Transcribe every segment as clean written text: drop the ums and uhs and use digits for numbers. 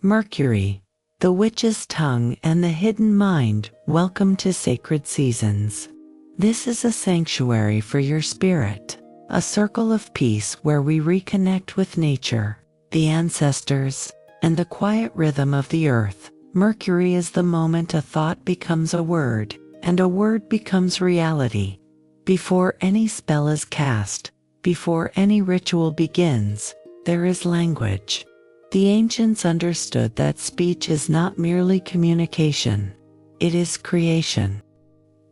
Mercury, the witch's tongue and the hidden mind, welcome to sacred seasons. This is a sanctuary for your spirit, a circle of peace where we reconnect with nature, the ancestors, and the quiet rhythm of the earth. Mercury is the moment a thought becomes a word, and a word becomes reality. Before any spell is cast, before any ritual begins, there is language. The ancients understood that speech is not merely communication, it is creation.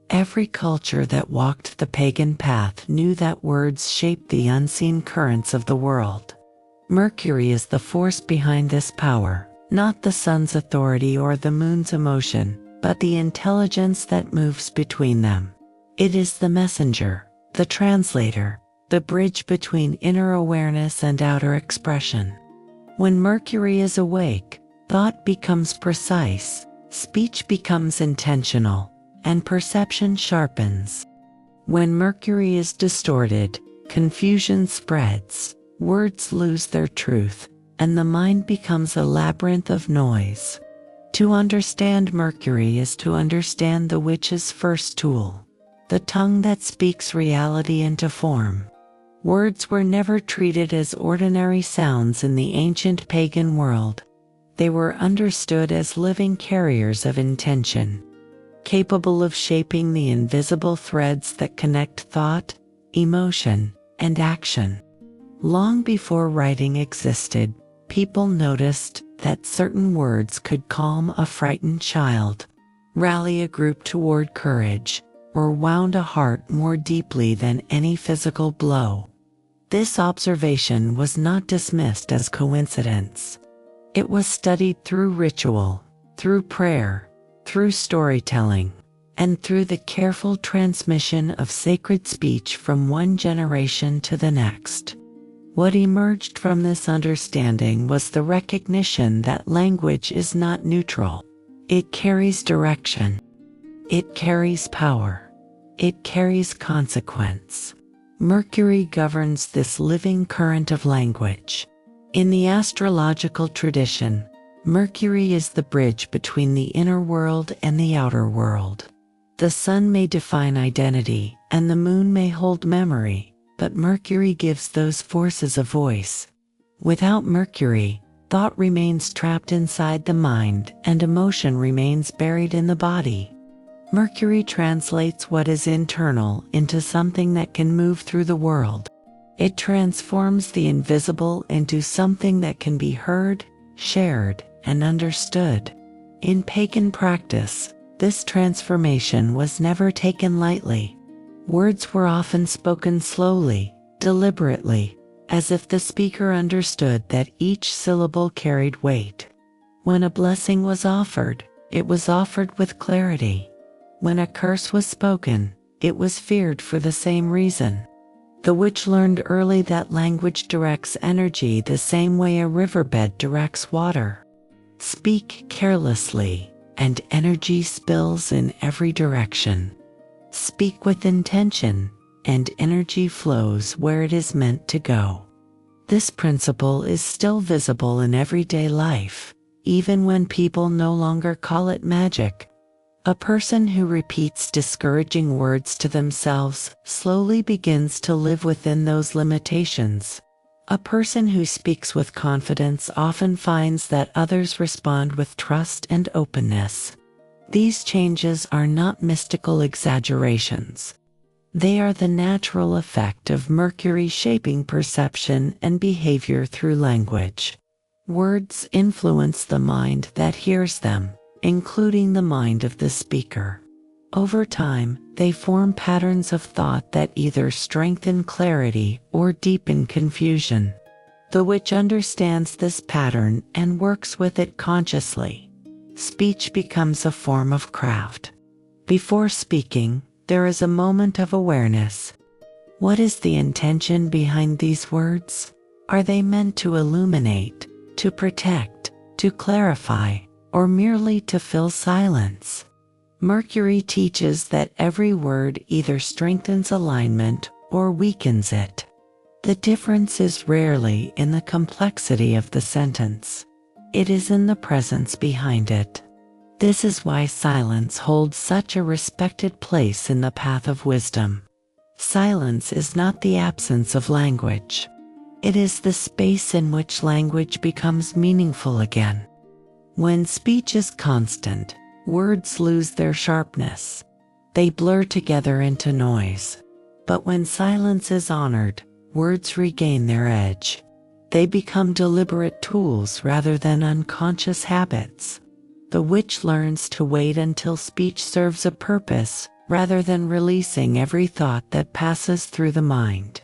Every culture that walked the pagan path knew that words shaped the unseen currents of the world. Mercury is the force behind this power, not the sun's authority or the moon's emotion, but the intelligence that moves between them. It is the messenger, the translator, the bridge between inner awareness and outer expression. When Mercury is awake, thought becomes precise, speech becomes intentional, and perception sharpens. When Mercury is distorted, confusion spreads, words lose their truth, and the mind becomes a labyrinth of noise. To understand Mercury is to understand the witch's first tool, the tongue that speaks reality into form. Words were never treated as ordinary sounds in the ancient pagan world. They were understood as living carriers of intention, capable of shaping the invisible threads that connect thought, emotion, and action. Long before writing existed, people noticed that certain words could calm a frightened child, rally a group toward courage, or wound a heart more deeply than any physical blow. This observation was not dismissed as coincidence. It was studied through ritual, through prayer, through storytelling, and through the careful transmission of sacred speech from one generation to the next. What emerged from this understanding was the recognition that language is not neutral. It carries direction. It carries power. It carries consequence. Mercury governs this living current of language. In the astrological tradition, Mercury is the bridge between the inner world and the outer world. The sun may define identity, and the moon may hold memory, but Mercury gives those forces a voice. Without Mercury, thought remains trapped inside the mind and emotion remains buried in the body. Mercury translates what is internal into something that can move through the world. It transforms the invisible into something that can be heard, shared, and understood. In pagan practice, this transformation was never taken lightly. Words were often spoken slowly, deliberately, as if the speaker understood that each syllable carried weight. When a blessing was offered, it was offered with clarity. When a curse was spoken, it was feared for the same reason. The witch learned early that language directs energy the same way a riverbed directs water. Speak carelessly, and energy spills in every direction. Speak with intention, and energy flows where it is meant to go. This principle is still visible in everyday life, even when people no longer call it magic. A person who repeats discouraging words to themselves slowly begins to live within those limitations. A person who speaks with confidence often finds that others respond with trust and openness. These changes are not mystical exaggerations. They are the natural effect of Mercury shaping perception and behavior through language. Words influence the mind that hears them, including the mind of the speaker. Over time, they form patterns of thought that either strengthen clarity or deepen confusion. The witch understands this pattern and works with it consciously. Speech becomes a form of craft. Before speaking, there is a moment of awareness. What is the intention behind these words? Are they meant to illuminate, to protect, to clarify, or merely to fill silence? Mercury teaches that every word either strengthens alignment or weakens it. The difference is rarely in the complexity of the sentence. It is in the presence behind it. This is why silence holds such a respected place in the path of wisdom. Silence is not the absence of language. It is the space in which language becomes meaningful again. When speech is constant, words lose their sharpness. They blur together into noise. But when silence is honored, words regain their edge. They become deliberate tools rather than unconscious habits. The witch learns to wait until speech serves a purpose, rather than releasing every thought that passes through the mind.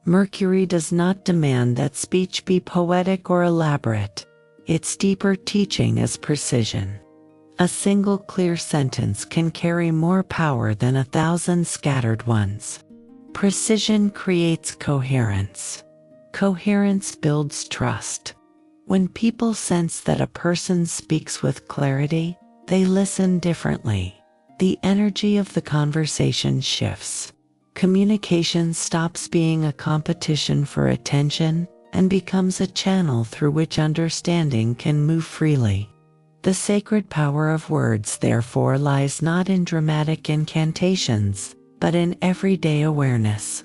Mercury does not demand that speech be poetic or elaborate. Its deeper teaching is precision. A single clear sentence can carry more power than 1,000 scattered ones. Precision creates coherence. Coherence builds trust. When people sense that a person speaks with clarity, they listen differently. The energy of the conversation shifts. Communication stops being a competition for attention and becomes a channel through which understanding can move freely. The sacred power of words, therefore, lies not in dramatic incantations, but in everyday awareness.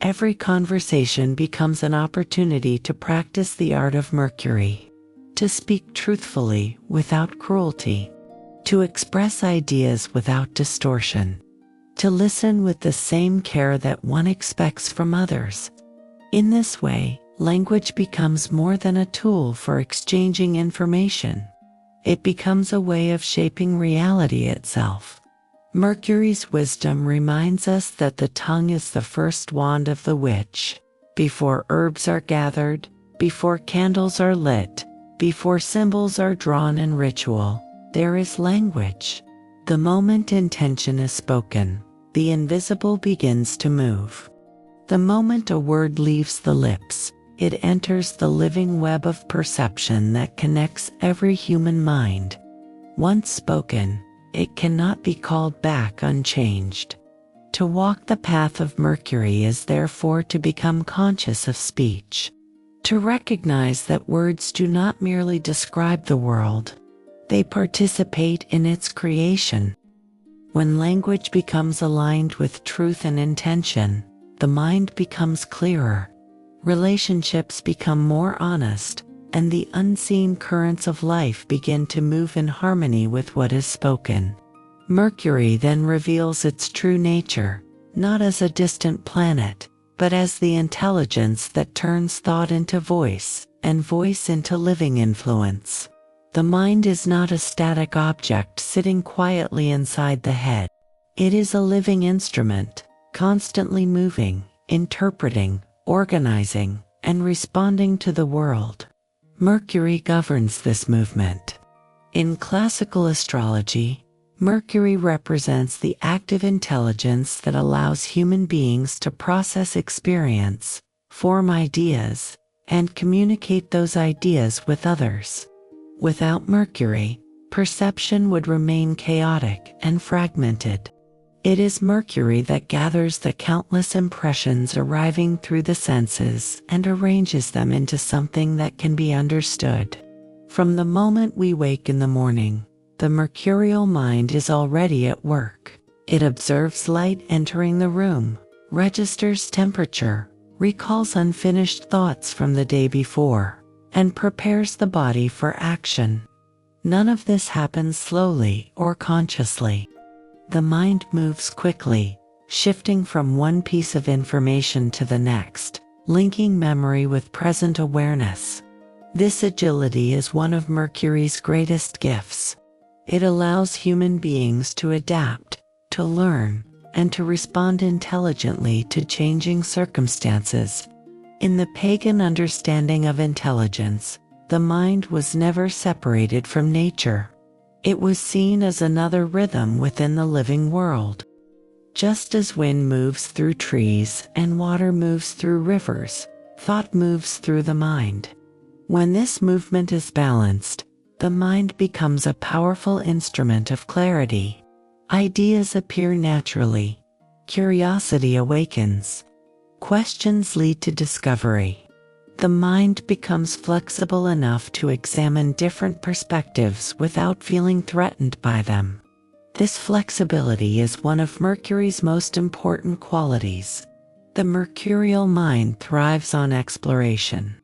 Every conversation becomes an opportunity to practice the art of Mercury, to speak truthfully without cruelty, to express ideas without distortion, to listen with the same care that one expects from others. In this way, language becomes more than a tool for exchanging information. It becomes a way of shaping reality itself. Mercury's wisdom reminds us that the tongue is the first wand of the witch. Before herbs are gathered, before candles are lit, before symbols are drawn in ritual, there is language. The moment intention is spoken, the invisible begins to move. The moment a word leaves the lips, it enters the living web of perception that connects every human mind. Once spoken, it cannot be called back unchanged. To walk the path of Mercury is therefore to become conscious of speech, to recognize that words do not merely describe the world, they participate in its creation. When language becomes aligned with truth and intention, the mind becomes clearer, relationships become more honest, and the unseen currents of life begin to move in harmony with what is spoken. Mercury then reveals its true nature, not as a distant planet, but as the intelligence that turns thought into voice, and voice into living influence. The mind is not a static object sitting quietly inside the head. It is a living instrument, constantly moving, interpreting, organizing, and responding to the world. Mercury governs this movement. In classical astrology, Mercury represents the active intelligence that allows human beings to process experience, form ideas, and communicate those ideas with others. Without Mercury, perception would remain chaotic and fragmented. It is Mercury that gathers the countless impressions arriving through the senses and arranges them into something that can be understood. From the moment we wake in the morning, the mercurial mind is already at work. It observes light entering the room, registers temperature, recalls unfinished thoughts from the day before, and prepares the body for action. None of this happens slowly or consciously. The mind moves quickly, shifting from one piece of information to the next, linking memory with present awareness. This agility is one of Mercury's greatest gifts. It allows human beings to adapt, to learn, and to respond intelligently to changing circumstances. In the pagan understanding of intelligence, the mind was never separated from nature. It was seen as another rhythm within the living world. Just as wind moves through trees and water moves through rivers, thought moves through the mind. When this movement is balanced, the mind becomes a powerful instrument of clarity. Ideas appear naturally. Curiosity awakens. Questions lead to discovery. The mind becomes flexible enough to examine different perspectives without feeling threatened by them. This flexibility is one of Mercury's most important qualities. The mercurial mind thrives on exploration.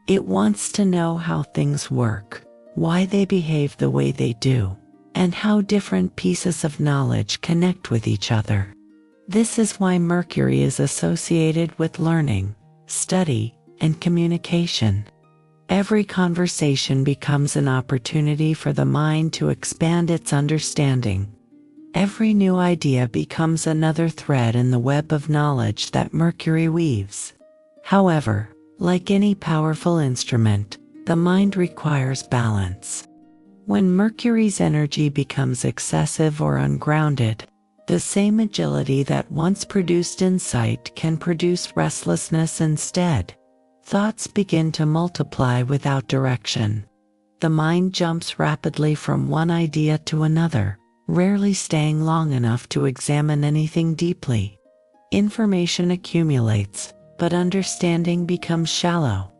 It wants to know how things work, why they behave the way they do, and how different pieces of knowledge connect with each other. This is why Mercury is associated with learning, study, and communication. Every conversation becomes an opportunity for the mind to expand its understanding. Every new idea becomes another thread in the web of knowledge that Mercury weaves. However, like any powerful instrument, the mind requires balance. When Mercury's energy becomes excessive or ungrounded, the same agility that once produced insight can produce restlessness instead. Thoughts begin to multiply without direction. The mind jumps rapidly from one idea to another, rarely staying long enough to examine anything deeply. Information accumulates, but understanding becomes shallow.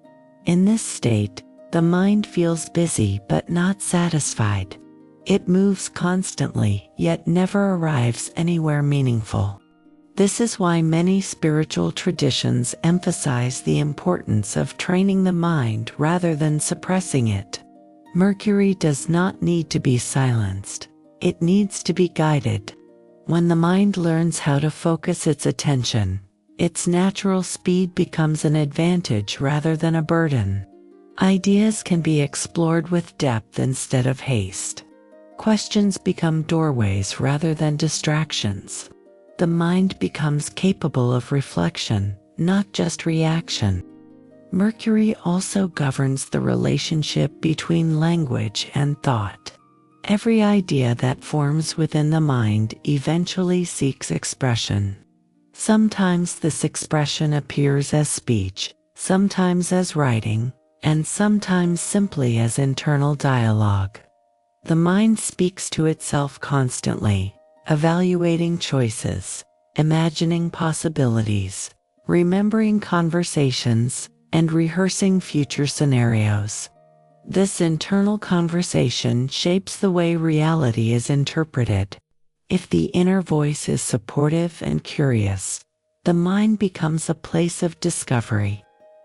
In this state, the mind feels busy but not satisfied. It moves constantly, yet never arrives anywhere meaningful. This is why many spiritual traditions emphasize the importance of training the mind rather than suppressing it. Mercury does not need to be silenced. It needs to be guided. When the mind learns how to focus its attention, its natural speed becomes an advantage rather than a burden. Ideas can be explored with depth instead of haste. Questions become doorways rather than distractions. The mind becomes capable of reflection, not just reaction. Mercury also governs the relationship between language and thought. Every idea that forms within the mind eventually seeks expression. Sometimes this expression appears as speech, sometimes as writing, and sometimes simply as internal dialogue. The mind speaks to itself constantly, evaluating choices, imagining possibilities, remembering conversations, and rehearsing future scenarios. This internal conversation shapes the way reality is interpreted. If the inner voice is supportive and curious, the mind becomes a place of discovery.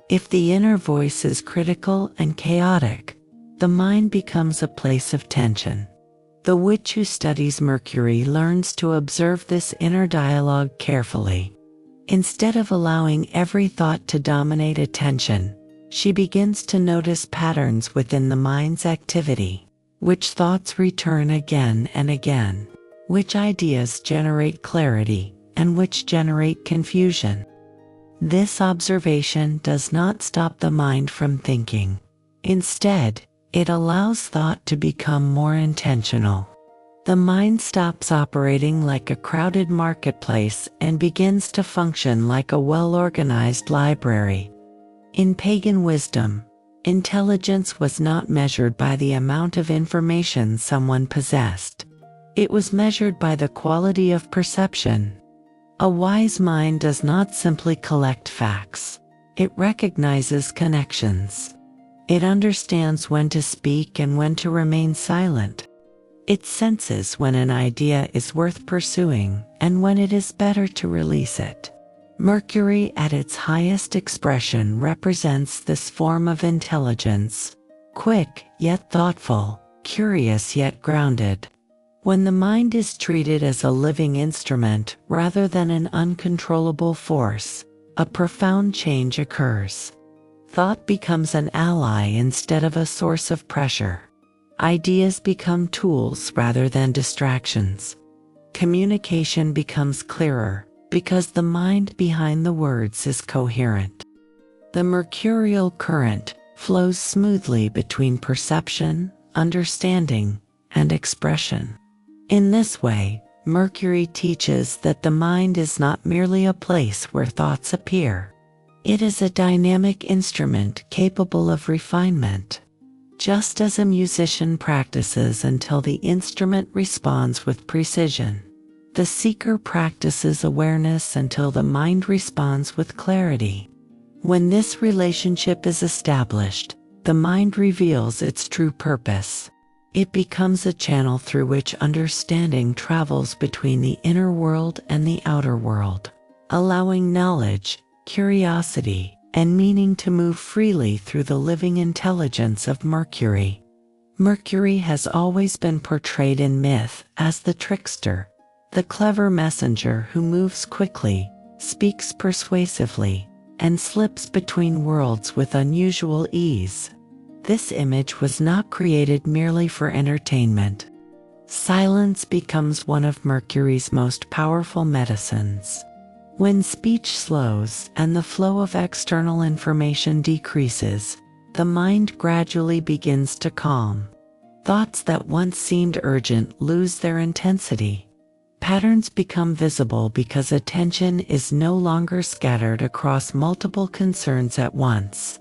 If the inner voice is critical and chaotic, the mind becomes a place of tension. The witch who studies Mercury learns to observe this inner dialogue carefully. Instead of allowing every thought to dominate attention, she begins to notice patterns within the mind's activity. Which thoughts return again and again? Which ideas generate clarity, and which generate confusion? This observation does not stop the mind from thinking. Instead, it allows thought to become more intentional. The mind stops operating like a crowded marketplace and begins to function like a well-organized library. In pagan wisdom, intelligence was not measured by the amount of information someone possessed. It was measured by the quality of perception. A wise mind does not simply collect facts. It recognizes connections. It understands when to speak and when to remain silent. It senses when an idea is worth pursuing and when it is better to release it. Mercury at its highest expression represents this form of intelligence, quick yet thoughtful, curious yet grounded. When the mind is treated as a living instrument rather than an uncontrollable force, a profound change occurs. Thought becomes an ally instead of a source of pressure. Ideas become tools rather than distractions. Communication becomes clearer because the mind behind the words is coherent. The mercurial current flows smoothly between perception, understanding, and expression. In this way, Mercury teaches that the mind is not merely a place where thoughts appear. It is a dynamic instrument capable of refinement. Just as a musician practices until the instrument responds with precision, the seeker practices awareness until the mind responds with clarity. When this relationship is established, the mind reveals its true purpose. It becomes a channel through which understanding travels between the inner world and the outer world, allowing knowledge, curiosity, and meaning to move freely through the living intelligence of Mercury. Mercury has always been portrayed in myth as the trickster, the clever messenger who moves quickly, speaks persuasively, and slips between worlds with unusual ease. This image was not created merely for entertainment. Silence becomes one of Mercury's most powerful medicines. When speech slows and the flow of external information decreases, the mind gradually begins to calm. Thoughts that once seemed urgent lose their intensity. Patterns become visible because attention is no longer scattered across multiple concerns at once.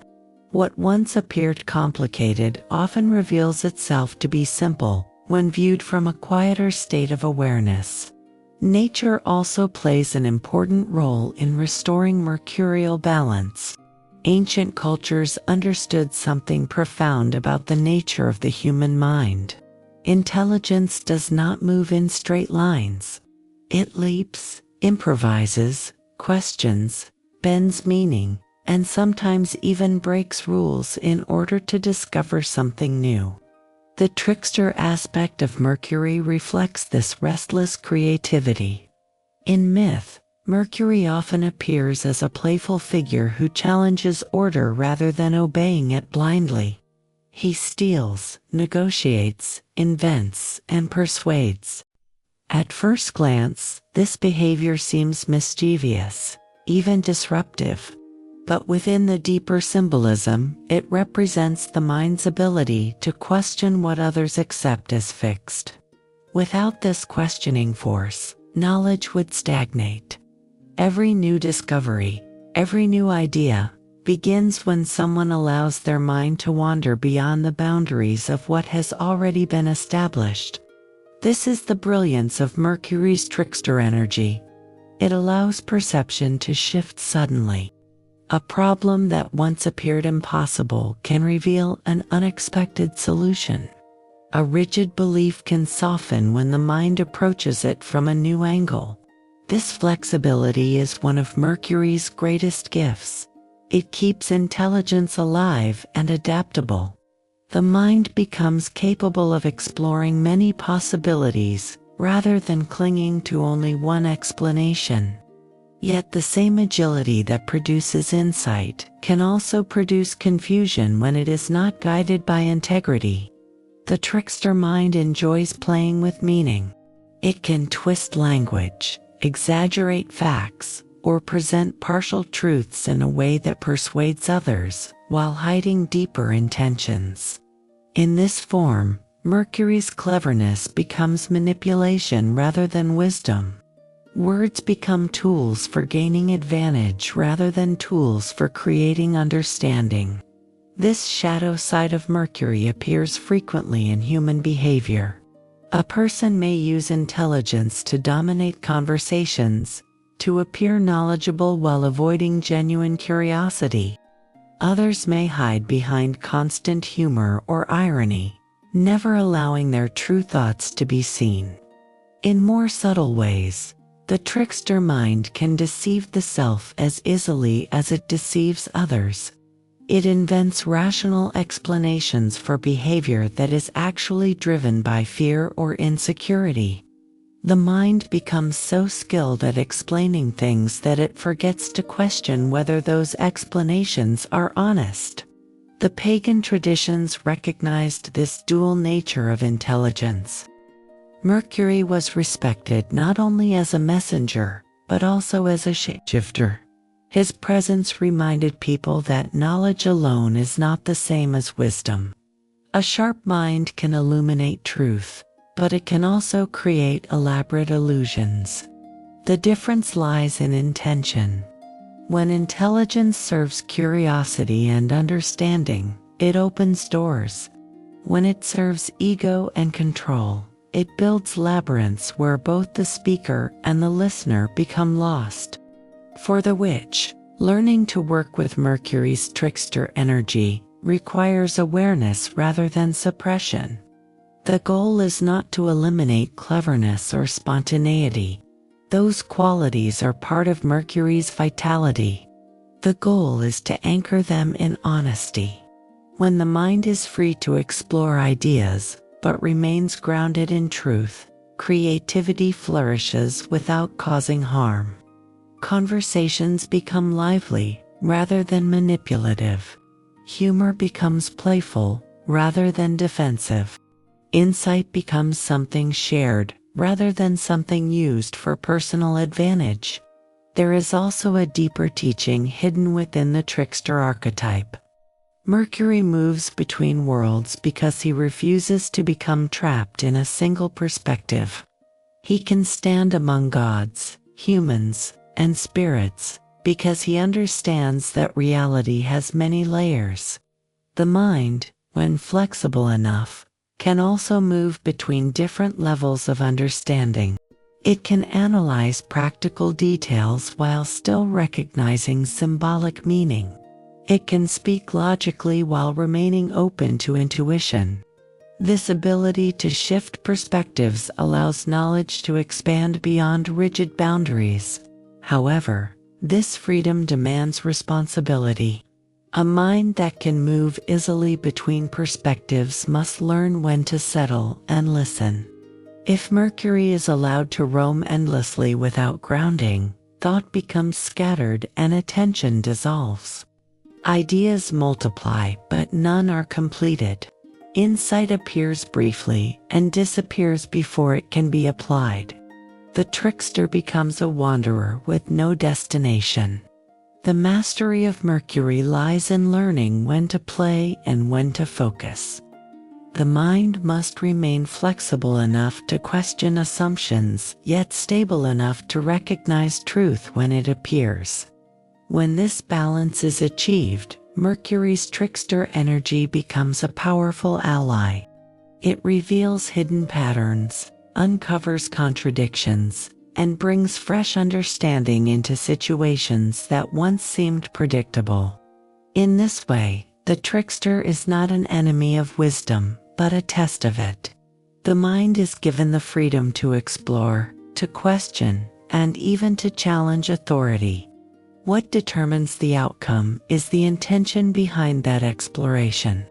What once appeared complicated often reveals itself to be simple when viewed from a quieter state of awareness. Nature also plays an important role in restoring mercurial balance. Ancient cultures understood something profound about the nature of the human mind. Intelligence does not move in straight lines. It leaps, improvises, questions, bends meaning, and sometimes even breaks rules in order to discover something new. The trickster aspect of Mercury reflects this restless creativity. In myth, Mercury often appears as a playful figure who challenges order rather than obeying it blindly. He steals, negotiates, invents, and persuades. At first glance, this behavior seems mischievous, even disruptive. But within the deeper symbolism, it represents the mind's ability to question what others accept as fixed. Without this questioning force, knowledge would stagnate. Every new discovery, every new idea, begins when someone allows their mind to wander beyond the boundaries of what has already been established. This is the brilliance of Mercury's trickster energy. It allows perception to shift suddenly. A problem that once appeared impossible can reveal an unexpected solution. A rigid belief can soften when the mind approaches it from a new angle. This flexibility is one of Mercury's greatest gifts. It keeps intelligence alive and adaptable. The mind becomes capable of exploring many possibilities rather than clinging to only one explanation. Yet the same agility that produces insight can also produce confusion when it is not guided by integrity. The trickster mind enjoys playing with meaning. It can twist language, exaggerate facts, or present partial truths in a way that persuades others while hiding deeper intentions. In this form, Mercury's cleverness becomes manipulation rather than wisdom. Words become tools for gaining advantage rather than tools for creating understanding. This shadow side of Mercury appears frequently in human behavior. A person may use intelligence to dominate conversations, to appear knowledgeable while avoiding genuine curiosity. Others may hide behind constant humor or irony, never allowing their true thoughts to be seen. In more subtle ways, the trickster mind can deceive the self as easily as it deceives others. It invents rational explanations for behavior that is actually driven by fear or insecurity. The mind becomes so skilled at explaining things that it forgets to question whether those explanations are honest. The pagan traditions recognized this dual nature of intelligence. Mercury was respected not only as a messenger, but also as a shapeshifter. His presence reminded people that knowledge alone is not the same as wisdom. A sharp mind can illuminate truth, but it can also create elaborate illusions. The difference lies in intention. When intelligence serves curiosity and understanding, it opens doors. When it serves ego and control, it builds labyrinths where both the speaker and the listener become lost. For the witch, Learning to work with Mercury's trickster energy requires awareness rather than suppression. The goal is not to eliminate cleverness or spontaneity. Those qualities are part of Mercury's vitality. The goal is to anchor them in honesty. When the mind is free to explore ideas, but remains grounded in truth, creativity flourishes without causing harm. Conversations become lively rather than manipulative. Humor becomes playful rather than defensive. Insight becomes something shared rather than something used for personal advantage. There is also a deeper teaching hidden within the trickster archetype. Mercury moves between worlds because he refuses to become trapped in a single perspective. He can stand among gods, humans, and spirits because he understands that reality has many layers. The mind, when flexible enough, can also move between different levels of understanding. It can analyze practical details while still recognizing symbolic meaning. It can speak logically while remaining open to intuition. This ability to shift perspectives allows knowledge to expand beyond rigid boundaries. However, this freedom demands responsibility. A mind that can move easily between perspectives must learn when to settle and listen. If Mercury is allowed to roam endlessly without grounding, thought becomes scattered and attention dissolves. Ideas multiply, but none are completed. Insight appears briefly and disappears before it can be applied. The trickster becomes a wanderer with no destination. The mastery of Mercury lies in learning when to play and when to focus. The mind must remain flexible enough to question assumptions, yet stable enough to recognize truth when it appears. When this balance is achieved, Mercury's trickster energy becomes a powerful ally. It reveals hidden patterns, uncovers contradictions, and brings fresh understanding into situations that once seemed predictable. In this way, the trickster is not an enemy of wisdom, but a test of it. The mind is given the freedom to explore, to question, and even to challenge authority. What determines the outcome is the intention behind that exploration.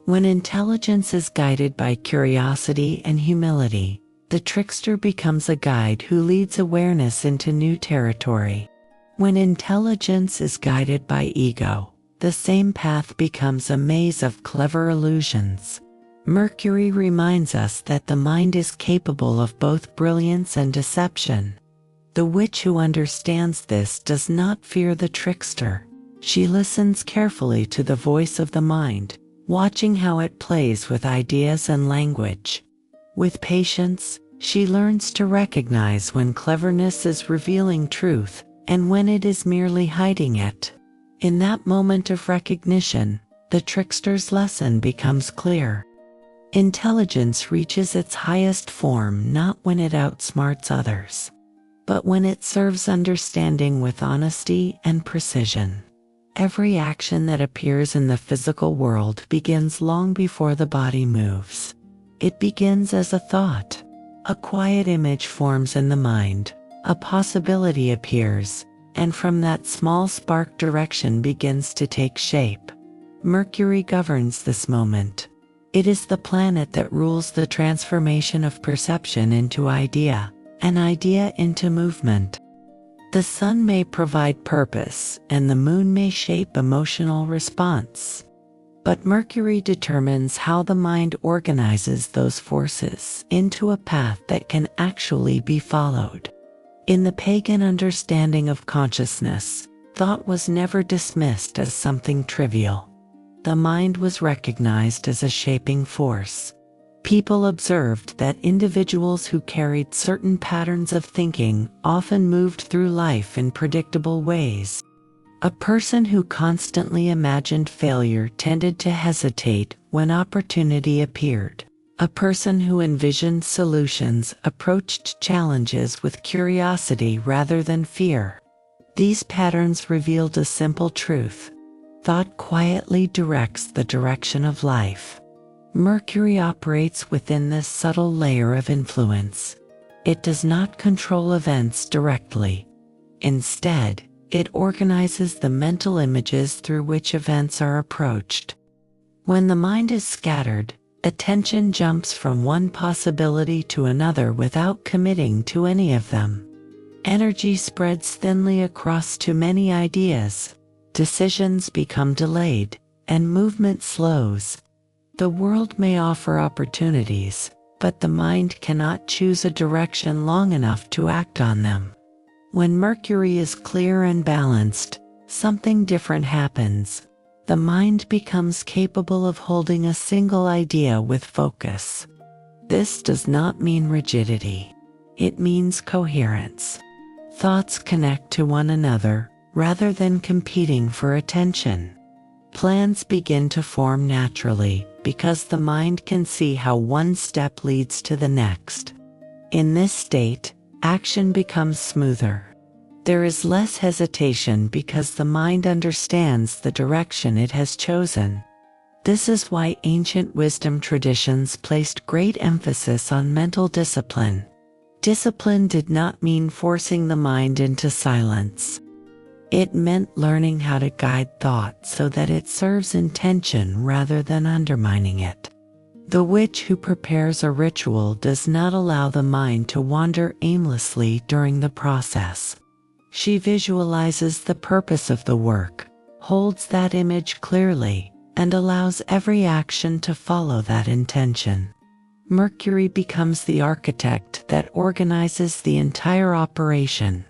When intelligence is guided by curiosity and humility, the trickster becomes a guide who leads awareness into new territory. When intelligence is guided by ego, the same path becomes a maze of clever illusions. Mercury reminds us that the mind is capable of both brilliance and deception. The witch who understands this does not fear the trickster. She listens carefully to the voice of the mind, watching how it plays with ideas and language. With patience, she learns to recognize when cleverness is revealing truth and when it is merely hiding it. In that moment of recognition, the trickster's lesson becomes clear. Intelligence reaches its highest form not when it outsmarts others, but when it serves understanding with honesty and precision. Every action that appears in the physical world begins long before the body moves. It begins as a thought. A quiet image forms in the mind, a possibility appears, and from that small spark direction begins to take shape. Mercury governs this moment. It is the planet that rules the transformation of perception into idea, an idea into movement. The sun may provide purpose, and the moon may shape emotional response. But Mercury determines how the mind organizes those forces into a path that can actually be followed. In the pagan understanding of consciousness, thought was never dismissed as something trivial. The mind was recognized as a shaping force. People observed that individuals who carried certain patterns of thinking often moved through life in predictable ways. A person who constantly imagined failure tended to hesitate when opportunity appeared. A person who envisioned solutions approached challenges with curiosity rather than fear. These patterns revealed a simple truth. Thought quietly directs the direction of life. Mercury operates within this subtle layer of influence. It does not control events directly. Instead, it organizes the mental images through which events are approached. When the mind is scattered, attention jumps from one possibility to another without committing to any of them. Energy spreads thinly across too many ideas. Decisions become delayed, and movement slows. The world may offer opportunities, but the mind cannot choose a direction long enough to act on them. When Mercury is clear and balanced, something different happens. The mind becomes capable of holding a single idea with focus. This does not mean rigidity. It means coherence. Thoughts connect to one another, rather than competing for attention. Plans begin to form naturally, because the mind can see how one step leads to the next. In this state, action becomes smoother. There is less hesitation because the mind understands the direction it has chosen. This is why ancient wisdom traditions placed great emphasis on mental discipline. Discipline did not mean forcing the mind into silence. It meant learning how to guide thought so that it serves intention rather than undermining it. The witch who prepares a ritual does not allow the mind to wander aimlessly during the process. She visualizes the purpose of the work, holds that image clearly, and allows every action to follow that intention. Mercury becomes the architect that organizes the entire operation.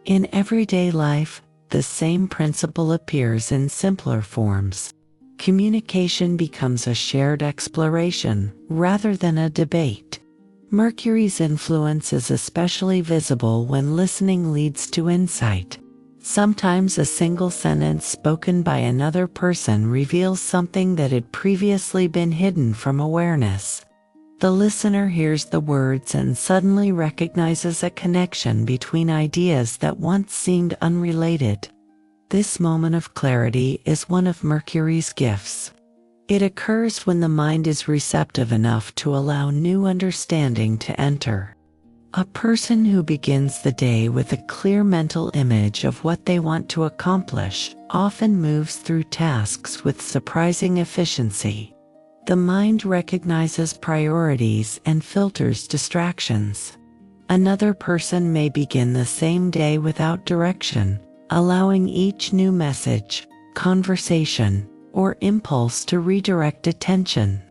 In everyday life, the same principle appears in simpler forms. Communication becomes a shared exploration rather than a debate. Mercury's influence is especially visible when listening leads to insight. Sometimes a single sentence spoken by another person reveals something that had previously been hidden from awareness. The listener hears the words and suddenly recognizes a connection between ideas that once seemed unrelated. This moment of clarity is one of Mercury's gifts. It occurs when the mind is receptive enough to allow new understanding to enter. A person who begins the day with a clear mental image of what they want to accomplish often moves through tasks with surprising efficiency. The mind recognizes priorities and filters distractions. Another person may begin the same day without direction, allowing each new message, conversation, or impulse to redirect attention.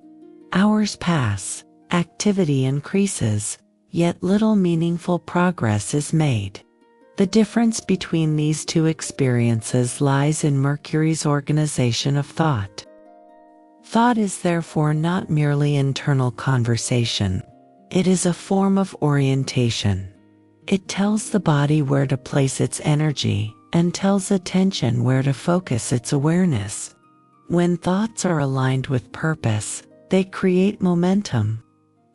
Hours pass, activity increases, yet little meaningful progress is made. The difference between these two experiences lies in Mercury's organization of thought. Thought is therefore not merely internal conversation. It is a form of orientation. It tells the body where to place its energy and tells attention where to focus its awareness. When thoughts are aligned with purpose, they create momentum.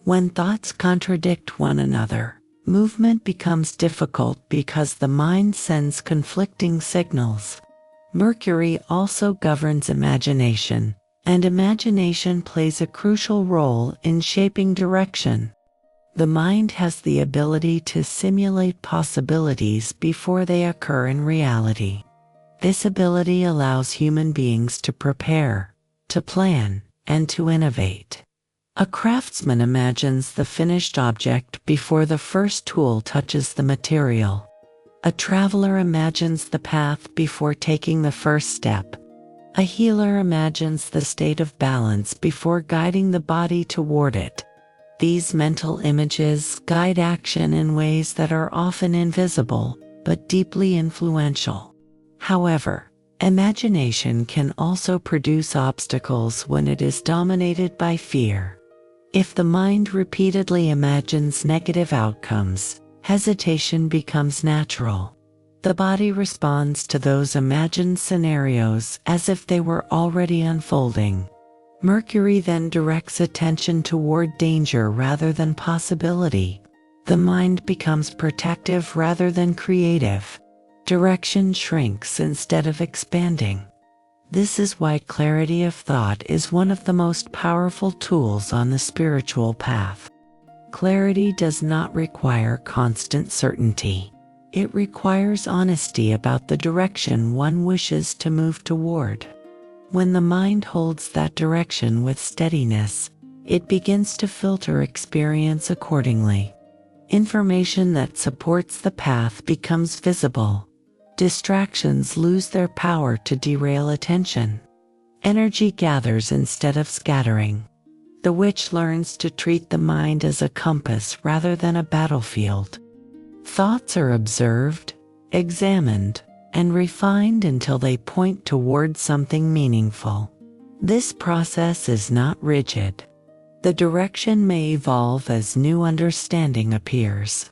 When thoughts contradict one another, movement becomes difficult because the mind sends conflicting signals. Mercury also governs imagination, and imagination plays a crucial role in shaping direction. The mind has the ability to simulate possibilities before they occur in reality. This ability allows human beings to prepare, to plan, and to innovate. A craftsman imagines the finished object before the first tool touches the material. A traveler imagines the path before taking the first step. A healer imagines the state of balance before guiding the body toward it. These mental images guide action in ways that are often invisible, but deeply influential. However, imagination can also produce obstacles when it is dominated by fear. If the mind repeatedly imagines negative outcomes, hesitation becomes natural. The body responds to those imagined scenarios as if they were already unfolding. Mercury then directs attention toward danger rather than possibility. The mind becomes protective rather than creative. Direction shrinks instead of expanding. This is why clarity of thought is one of the most powerful tools on the spiritual path. Clarity does not require constant certainty. It requires honesty about the direction one wishes to move toward. When the mind holds that direction with steadiness, it begins to filter experience accordingly. Information that supports the path becomes visible. Distractions lose their power to derail attention. Energy gathers instead of scattering. The witch learns to treat the mind as a compass rather than a battlefield. Thoughts are observed, examined, and refined until they point toward something meaningful. This process is not rigid. The direction may evolve as new understanding appears.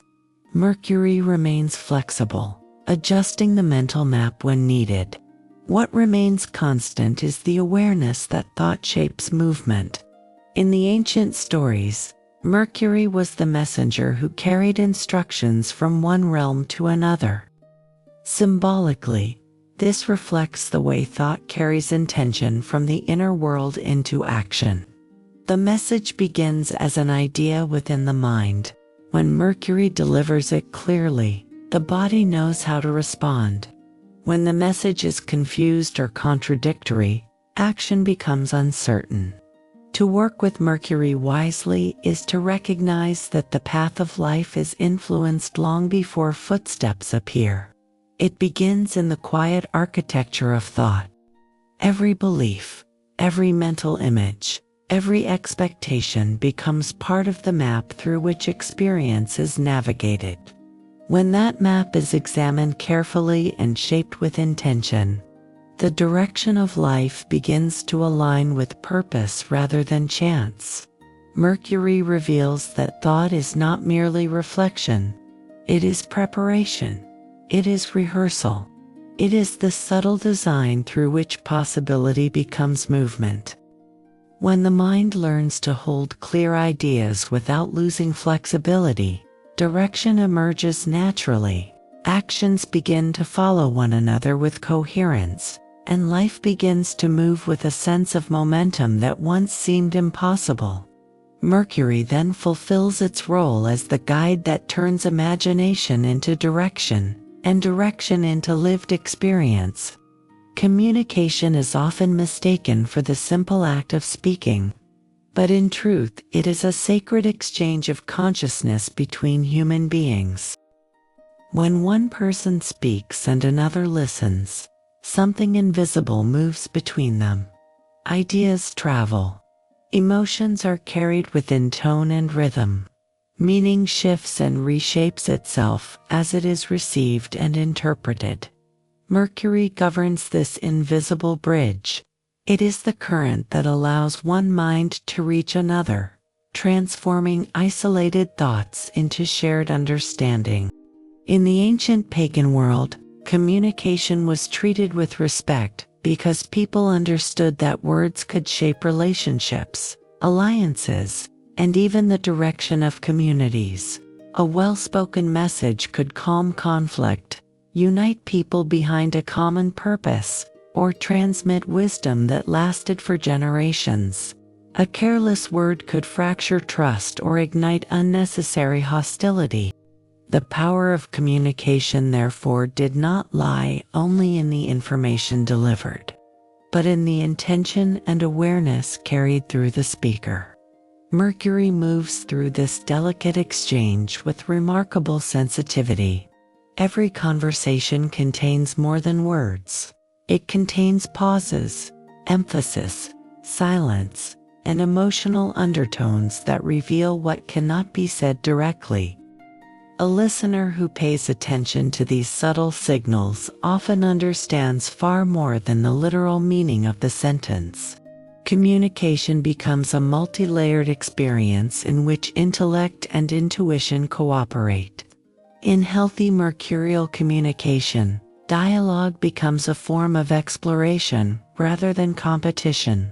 Mercury remains flexible, adjusting the mental map when needed. What remains constant is the awareness that thought shapes movement. In the ancient stories, Mercury was the messenger who carried instructions from one realm to another. Symbolically, this reflects the way thought carries intention from the inner world into action. The message begins as an idea within the mind. When Mercury delivers it clearly, the body knows how to respond. When the message is confused or contradictory, action becomes uncertain. To work with Mercury wisely is to recognize that the path of life is influenced long before footsteps appear. It begins in the quiet architecture of thought. Every belief, every mental image, every expectation becomes part of the map through which experience is navigated. When that map is examined carefully and shaped with intention, the direction of life begins to align with purpose rather than chance. Mercury reveals that thought is not merely reflection. It is preparation. It is rehearsal. It is the subtle design through which possibility becomes movement. When the mind learns to hold clear ideas without losing flexibility, direction emerges naturally. Actions begin to follow one another with coherence, and life begins to move with a sense of momentum that once seemed impossible. Mercury then fulfills its role as the guide that turns imagination into direction, and direction into lived experience. Communication is often mistaken for the simple act of speaking, but in truth, it is a sacred exchange of consciousness between human beings. When one person speaks and another listens, something invisible moves between them. Ideas travel. Emotions are carried within tone and rhythm. Meaning shifts and reshapes itself as it is received and interpreted. Mercury governs this invisible bridge. It is the current that allows one mind to reach another, transforming isolated thoughts into shared understanding. In the ancient pagan world, communication was treated with respect because people understood that words could shape relationships, alliances, and even the direction of communities. A well-spoken message could calm conflict, unite people behind a common purpose, or transmit wisdom that lasted for generations. A careless word could fracture trust or ignite unnecessary hostility. The power of communication, therefore, did not lie only in the information delivered, but in the intention and awareness carried through the speaker. Mercury moves through this delicate exchange with remarkable sensitivity. Every conversation contains more than words. It contains pauses, emphasis, silence, and emotional undertones that reveal what cannot be said directly. A listener who pays attention to these subtle signals often understands far more than the literal meaning of the sentence. Communication becomes a multi-layered experience in which intellect and intuition cooperate. In healthy mercurial communication, dialogue becomes a form of exploration rather than competition.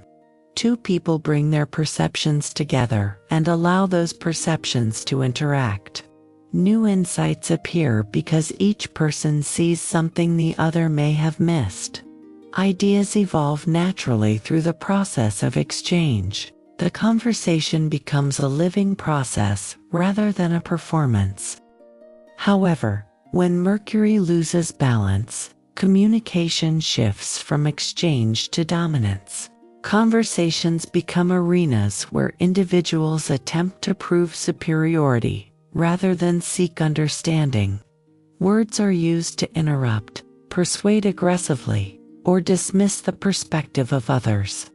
Two people bring their perceptions together and allow those perceptions to interact. New insights appear because each person sees something the other may have missed. Ideas evolve naturally through the process of exchange. The conversation becomes a living process rather than a performance. However, when Mercury loses balance, communication shifts from exchange to dominance. Conversations become arenas where individuals attempt to prove superiority rather than seek understanding. Words are used to interrupt, persuade aggressively, or dismiss the perspective of others.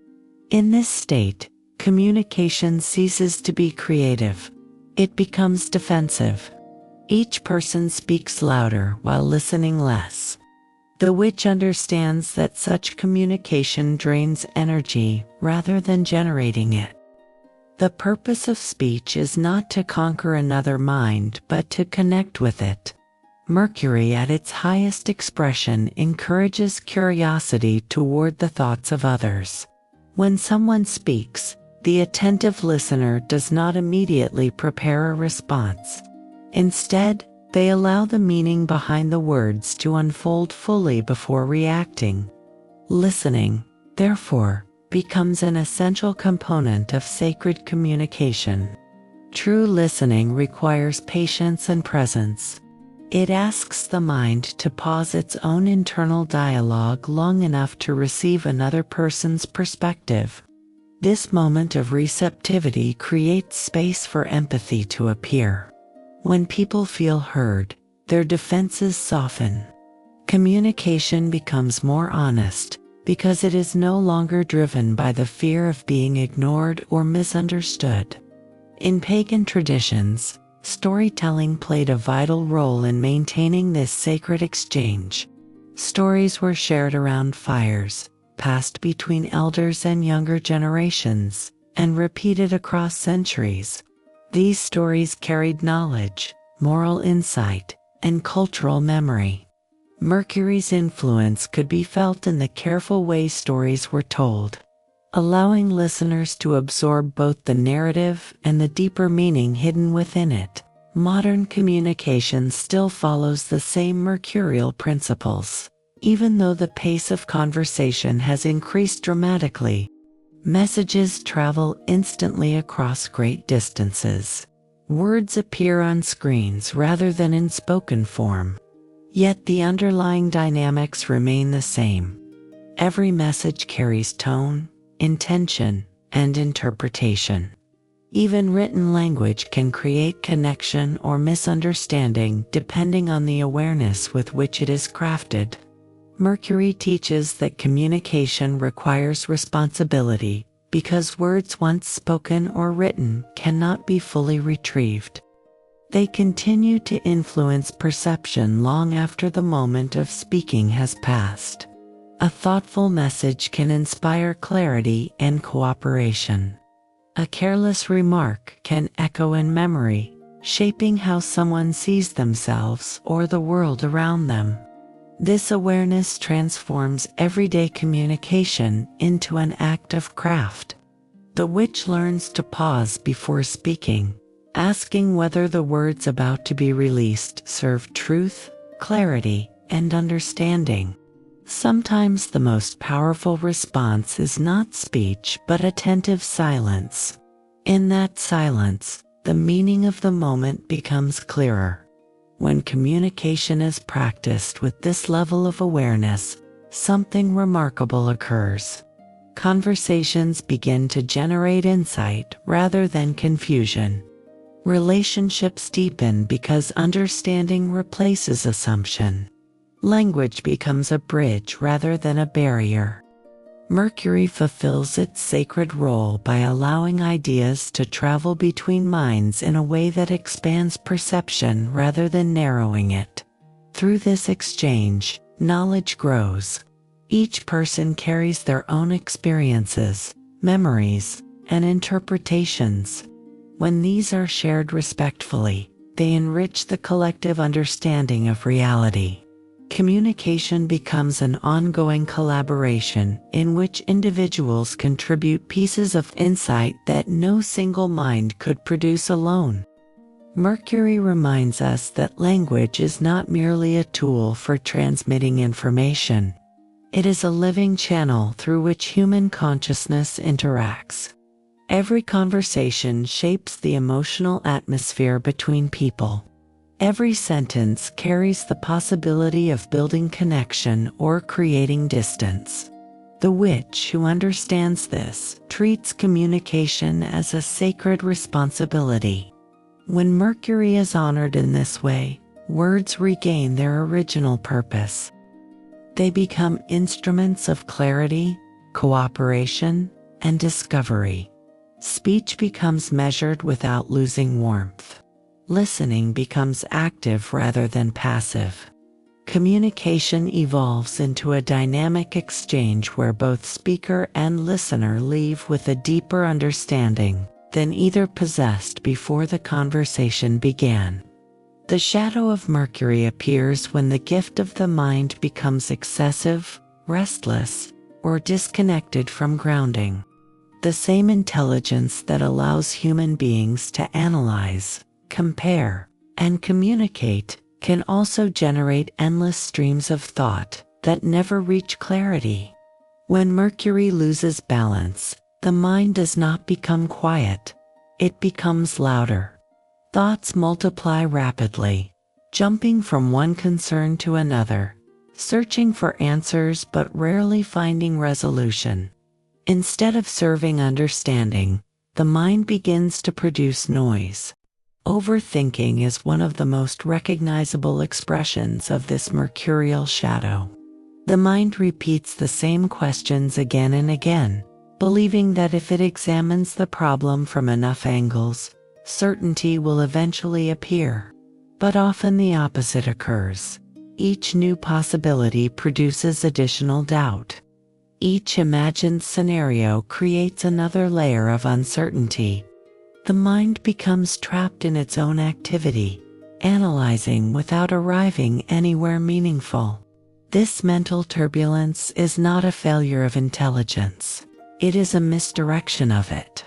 In this state, communication ceases to be creative. It becomes defensive. Each person speaks louder while listening less. The witch understands that such communication drains energy rather than generating it. The purpose of speech is not to conquer another mind but to connect with it. Mercury at its highest expression encourages curiosity toward the thoughts of others. When someone speaks, the attentive listener does not immediately prepare a response. Instead, they allow the meaning behind the words to unfold fully before reacting. Listening, therefore, becomes an essential component of sacred communication. True listening requires patience and presence. It asks the mind to pause its own internal dialogue long enough to receive another person's perspective. This moment of receptivity creates space for empathy to appear. When people feel heard, their defenses soften. Communication becomes more honest because it is no longer driven by the fear of being ignored or misunderstood. In pagan traditions, storytelling played a vital role in maintaining this sacred exchange. Stories were shared around fires, passed between elders and younger generations, and repeated across centuries. These stories carried knowledge, moral insight, and cultural memory. Mercury's influence could be felt in the careful way stories were told, allowing listeners to absorb both the narrative and the deeper meaning hidden within it. Modern communication still follows the same mercurial principles. Even though the pace of conversation has increased dramatically, messages travel instantly across great distances. Words appear on screens rather than in spoken form. Yet the underlying dynamics remain the same. Every message carries tone, intention, and interpretation. Even written language can create connection or misunderstanding depending on the awareness with which it is crafted. Mercury teaches that communication requires responsibility because words once spoken or written cannot be fully retrieved. They continue to influence perception long after the moment of speaking has passed. A thoughtful message can inspire clarity and cooperation. A careless remark can echo in memory, shaping how someone sees themselves or the world around them. This awareness transforms everyday communication into an act of craft. The witch learns to pause before speaking, asking whether the words about to be released serve truth, clarity, and understanding. Sometimes the most powerful response is not speech but attentive silence. In that silence, the meaning of the moment becomes clearer. When communication is practiced with this level of awareness, something remarkable occurs. Conversations begin to generate insight rather than confusion. Relationships deepen because understanding replaces assumption. Language becomes a bridge rather than a barrier. Mercury fulfills its sacred role by allowing ideas to travel between minds in a way that expands perception rather than narrowing it. Through this exchange, knowledge grows. Each person carries their own experiences, memories, and interpretations. When these are shared respectfully, they enrich the collective understanding of reality. Communication becomes an ongoing collaboration in which individuals contribute pieces of insight that no single mind could produce alone. Mercury reminds us that language is not merely a tool for transmitting information. It is a living channel through which human consciousness interacts. Every conversation shapes the emotional atmosphere between people. Every sentence carries the possibility of building connection or creating distance. The witch who understands this treats communication as a sacred responsibility. When Mercury is honored in this way, words regain their original purpose. They become instruments of clarity, cooperation, and discovery. Speech becomes measured without losing warmth. Listening becomes active rather than passive. Communication evolves into a dynamic exchange where both speaker and listener leave with a deeper understanding than either possessed before the conversation began. The shadow of Mercury appears when the gift of the mind becomes excessive, restless, or disconnected from grounding. The same intelligence that allows human beings to analyze, compare, and communicate can also generate endless streams of thought that never reach clarity. When Mercury loses balance, the mind does not become quiet, it becomes louder. Thoughts multiply rapidly, jumping from one concern to another, searching for answers but rarely finding resolution. Instead of serving understanding, the mind begins to produce noise. Overthinking is one of the most recognizable expressions of this mercurial shadow. The mind repeats the same questions again and again, believing that if it examines the problem from enough angles, certainty will eventually appear. But often the opposite occurs. Each new possibility produces additional doubt. Each imagined scenario creates another layer of uncertainty. The mind becomes trapped in its own activity, analyzing without arriving anywhere meaningful. This mental turbulence is not a failure of intelligence. It is a misdirection of it.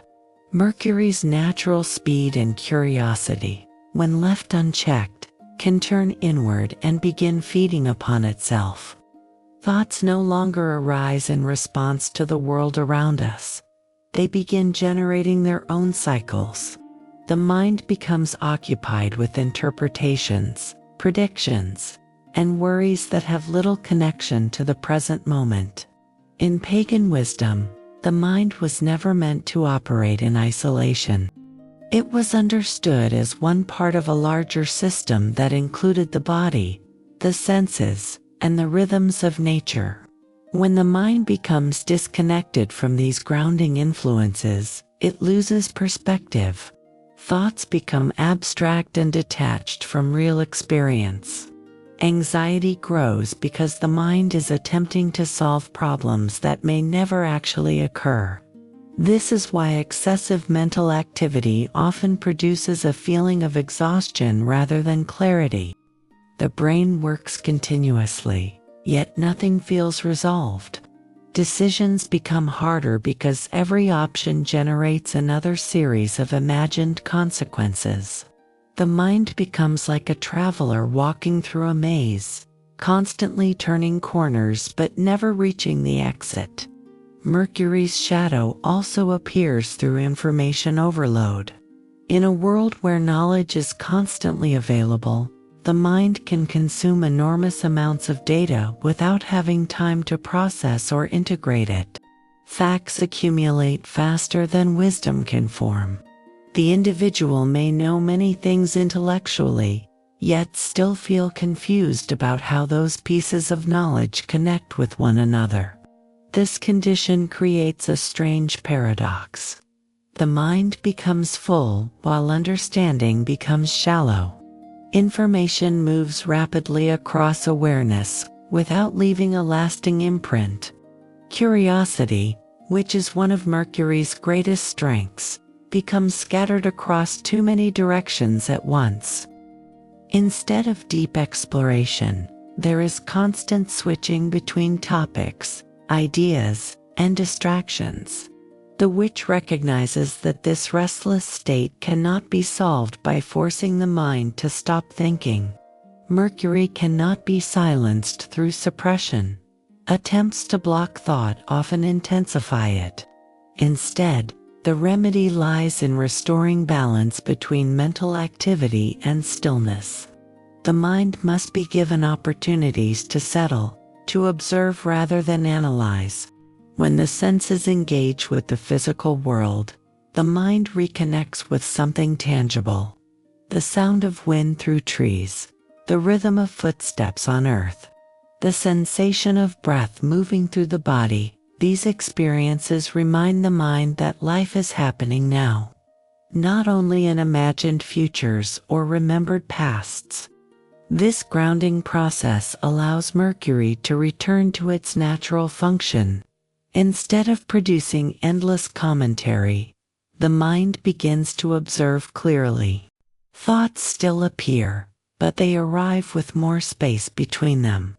Mercury's natural speed and curiosity, when left unchecked, can turn inward and begin feeding upon itself. Thoughts no longer arise in response to the world around us. They begin generating their own cycles. The mind becomes occupied with interpretations, predictions, and worries that have little connection to the present moment. In pagan wisdom, the mind was never meant to operate in isolation. It was understood as one part of a larger system that included the body, the senses, and the rhythms of nature. When the mind becomes disconnected from these grounding influences, it loses perspective. Thoughts become abstract and detached from real experience. Anxiety grows because the mind is attempting to solve problems that may never actually occur. This is why excessive mental activity often produces a feeling of exhaustion rather than clarity. The brain works continuously, yet nothing feels resolved. Decisions become harder because every option generates another series of imagined consequences. The mind becomes like a traveler walking through a maze, constantly turning corners but never reaching the exit. Mercury's shadow also appears through information overload. In a world where knowledge is constantly available, the mind can consume enormous amounts of data without having time to process or integrate it. Facts accumulate faster than wisdom can form. The individual may know many things intellectually, yet still feel confused about how those pieces of knowledge connect with one another. This condition creates a strange paradox. The mind becomes full while understanding becomes shallow. Information moves rapidly across awareness without leaving a lasting imprint. Curiosity, which is one of Mercury's greatest strengths, becomes scattered across too many directions at once. Instead of deep exploration, there is constant switching between topics, ideas, and distractions. The witch recognizes that this restless state cannot be solved by forcing the mind to stop thinking. Mercury cannot be silenced through suppression. Attempts to block thought often intensify it. Instead, the remedy lies in restoring balance between mental activity and stillness. The mind must be given opportunities to settle, to observe rather than analyze. When the senses engage with the physical world, the mind reconnects with something tangible. The sound of wind through trees, the rhythm of footsteps on earth, the sensation of breath moving through the body, these experiences remind the mind that life is happening now, not only in imagined futures or remembered pasts. This grounding process allows Mercury to return to its natural function. Instead of producing endless commentary, the mind begins to observe clearly. Thoughts still appear, but they arrive with more space between them.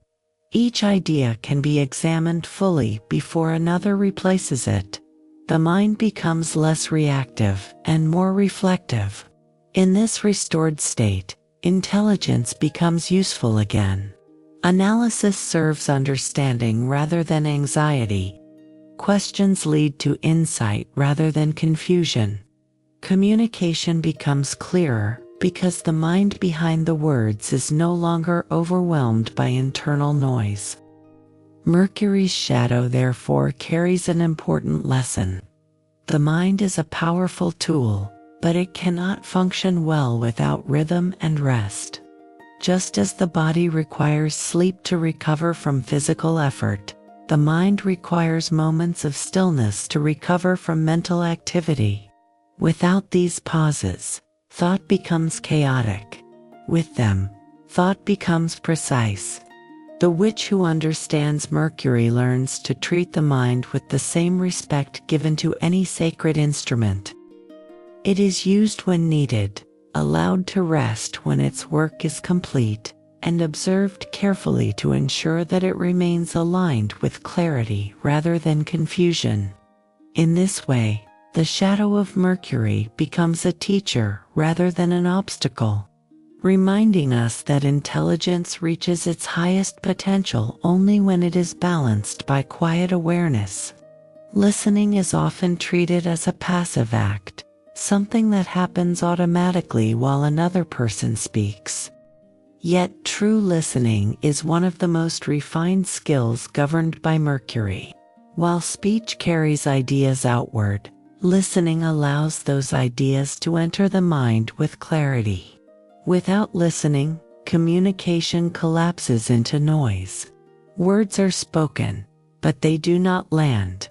Each idea can be examined fully before another replaces it. The mind becomes less reactive and more reflective. In this restored state, intelligence becomes useful again. Analysis serves understanding rather than anxiety. Questions lead to insight rather than confusion. Communication becomes clearer because the mind behind the words is no longer overwhelmed by internal noise. Mercury's shadow therefore carries an important lesson. The mind is a powerful tool, but it cannot function well without rhythm and rest. Just as the body requires sleep to recover from physical effort, the mind requires moments of stillness to recover from mental activity. Without these pauses, thought becomes chaotic. With them, thought becomes precise. The witch who understands Mercury learns to treat the mind with the same respect given to any sacred instrument. It is used when needed, allowed to rest when its work is complete, and observed carefully to ensure that it remains aligned with clarity rather than confusion. In this way, the shadow of Mercury becomes a teacher rather than an obstacle, reminding us that intelligence reaches its highest potential only when it is balanced by quiet awareness. Listening is often treated as a passive act, something that happens automatically while another person speaks. Yet true listening is one of the most refined skills governed by Mercury. While speech carries ideas outward, listening allows those ideas to enter the mind with clarity. Without listening, communication collapses into noise. Words are spoken, but they do not land.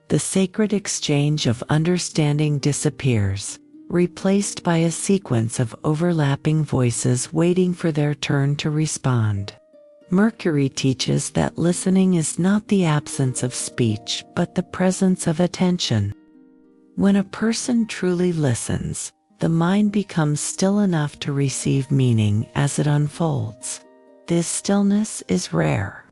The sacred exchange of understanding disappears, replaced by a sequence of overlapping voices waiting for their turn to respond. Mercury teaches that listening is not the absence of speech but the presence of attention. When a person truly listens, the mind becomes still enough to receive meaning as it unfolds. This stillness is rare.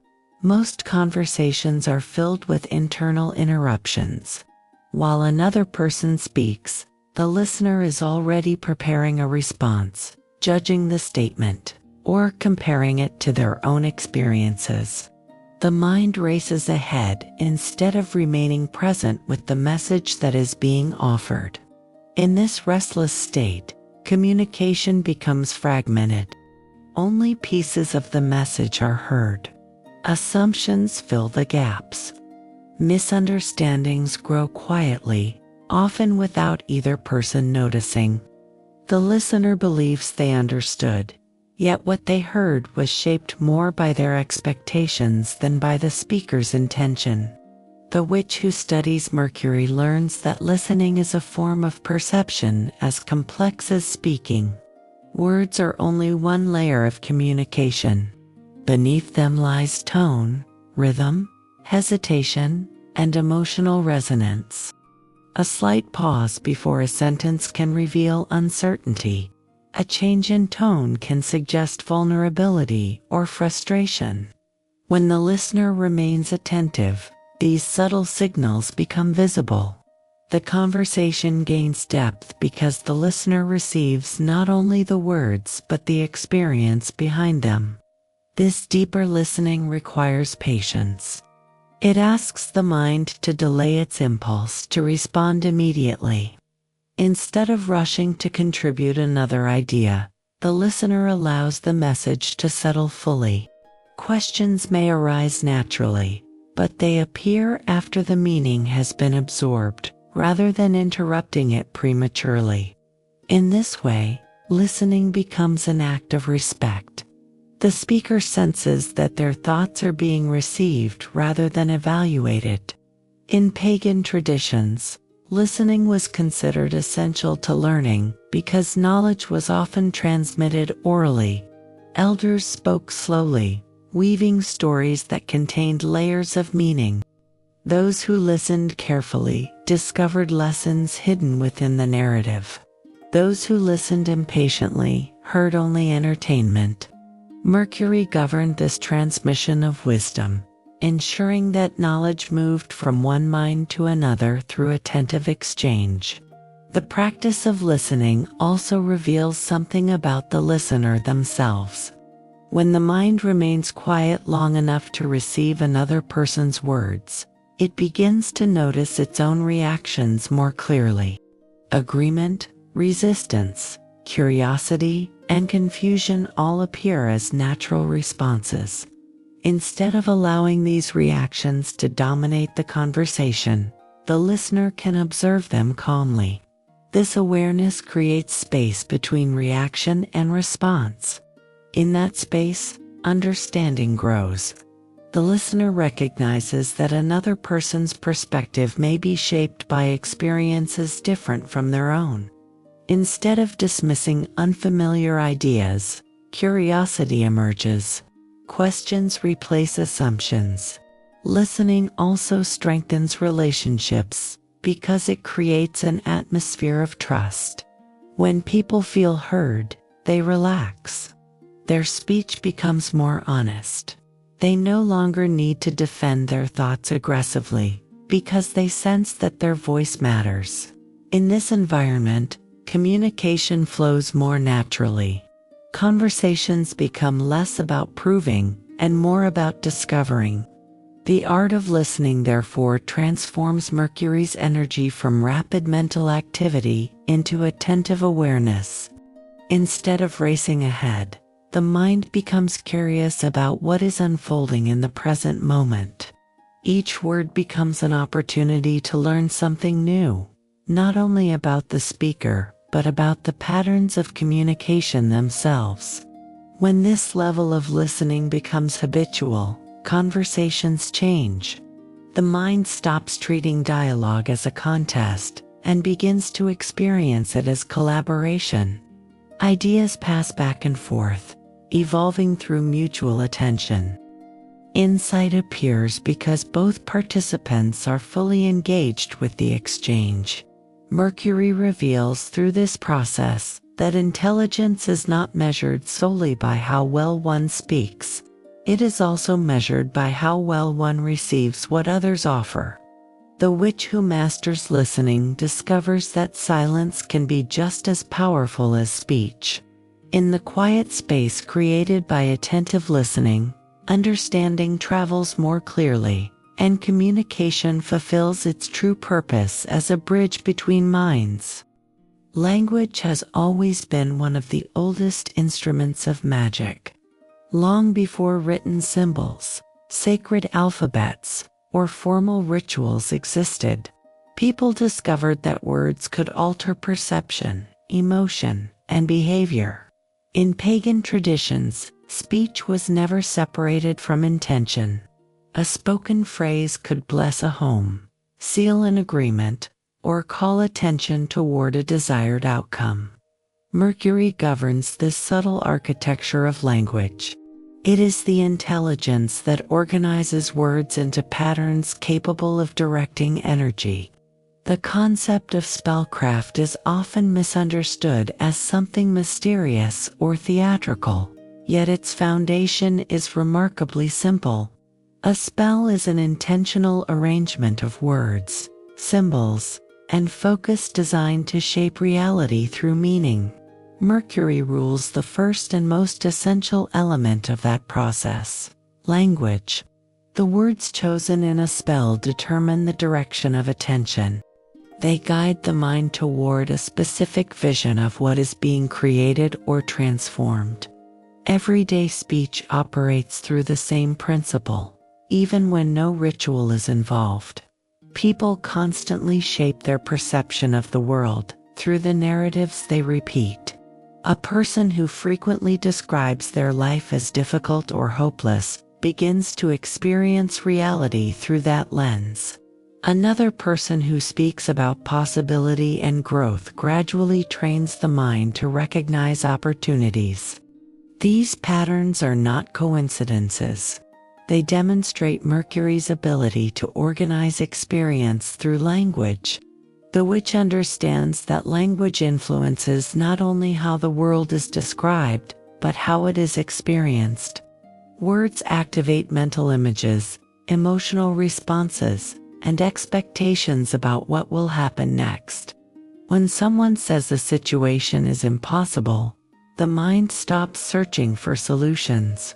Most conversations are filled with internal interruptions. While another person speaks, the listener is already preparing a response, judging the statement, or comparing it to their own experiences. The mind races ahead instead of remaining present with the message that is being offered. In this restless state, communication becomes fragmented. Only pieces of the message are heard. Assumptions fill the gaps. Misunderstandings grow quietly, often without either person noticing. The listener believes they understood, yet what they heard was shaped more by their expectations than by the speaker's intention. The witch who studies Mercury learns that listening is a form of perception as complex as speaking. Words are only one layer of communication. Beneath them lies tone, rhythm, hesitation, and emotional resonance. A slight pause before a sentence can reveal uncertainty. A change in tone can suggest vulnerability or frustration. When the listener remains attentive, these subtle signals become visible. The conversation gains depth because the listener receives not only the words but the experience behind them. This deeper listening requires patience. It asks the mind to delay its impulse to respond immediately. Instead of rushing to contribute another idea, the listener allows the message to settle fully. Questions may arise naturally, but they appear after the meaning has been absorbed, rather than interrupting it prematurely. In this way, listening becomes an act of respect. The speaker senses that their thoughts are being received rather than evaluated. In pagan traditions, listening was considered essential to learning because knowledge was often transmitted orally. Elders spoke slowly, weaving stories that contained layers of meaning. Those who listened carefully discovered lessons hidden within the narrative. Those who listened impatiently heard only entertainment. Mercury governed this transmission of wisdom, ensuring that knowledge moved from one mind to another through attentive exchange. The practice of listening also reveals something about the listener themselves. When the mind remains quiet long enough to receive another person's words, it begins to notice its own reactions more clearly. Agreement, resistance, curiosity, and confusion all appear as natural responses. Instead of allowing these reactions to dominate the conversation, the listener can observe them calmly. This awareness creates space between reaction and response. In that space, understanding grows. The listener recognizes that another person's perspective may be shaped by experiences different from their own. Instead of dismissing unfamiliar ideas, curiosity emerges. Questions replace assumptions. Listening also strengthens relationships because it creates an atmosphere of trust. When people feel heard, they relax. Their speech becomes more honest. They no longer need to defend their thoughts aggressively because they sense that their voice matters. In this environment, communication flows more naturally. Conversations become less about proving and more about discovering. The art of listening, therefore, transforms Mercury's energy from rapid mental activity into attentive awareness. Instead of racing ahead, the mind becomes curious about what is unfolding in the present moment. Each word becomes an opportunity to learn something new, not only about the speaker, but about the patterns of communication themselves. When this level of listening becomes habitual, conversations change. The mind stops treating dialogue as a contest and begins to experience it as collaboration. Ideas pass back and forth, evolving through mutual attention. Insight appears because both participants are fully engaged with the exchange. Mercury reveals through this process that intelligence is not measured solely by how well one speaks. It is also measured by how well one receives what others offer. The witch who masters listening discovers that silence can be just as powerful as speech. In the quiet space created by attentive listening, understanding travels more clearly, and communication fulfills its true purpose as a bridge between minds. Language has always been one of the oldest instruments of magic. Long before written symbols, sacred alphabets, or formal rituals existed, people discovered that words could alter perception, emotion, and behavior. In pagan traditions, speech was never separated from intention. A spoken phrase could bless a home, seal an agreement, or call attention toward a desired outcome. Mercury governs this subtle architecture of language. It is the intelligence that organizes words into patterns capable of directing energy. The concept of spellcraft is often misunderstood as something mysterious or theatrical, yet its foundation is remarkably simple. A spell is an intentional arrangement of words, symbols, and focus designed to shape reality through meaning. Mercury rules the first and most essential element of that process: language. The words chosen in a spell determine the direction of attention. They guide the mind toward a specific vision of what is being created or transformed. Everyday speech operates through the same principle, even when no ritual is involved. People constantly shape their perception of the world through the narratives they repeat. A person who frequently describes their life as difficult or hopeless begins to experience reality through that lens. Another person who speaks about possibility and growth gradually trains the mind to recognize opportunities. These patterns are not coincidences. They demonstrate Mercury's ability to organize experience through language. The witch understands that language influences not only how the world is described, but how it is experienced. Words activate mental images, emotional responses, and expectations about what will happen next. When someone says a situation is impossible, the mind stops searching for solutions.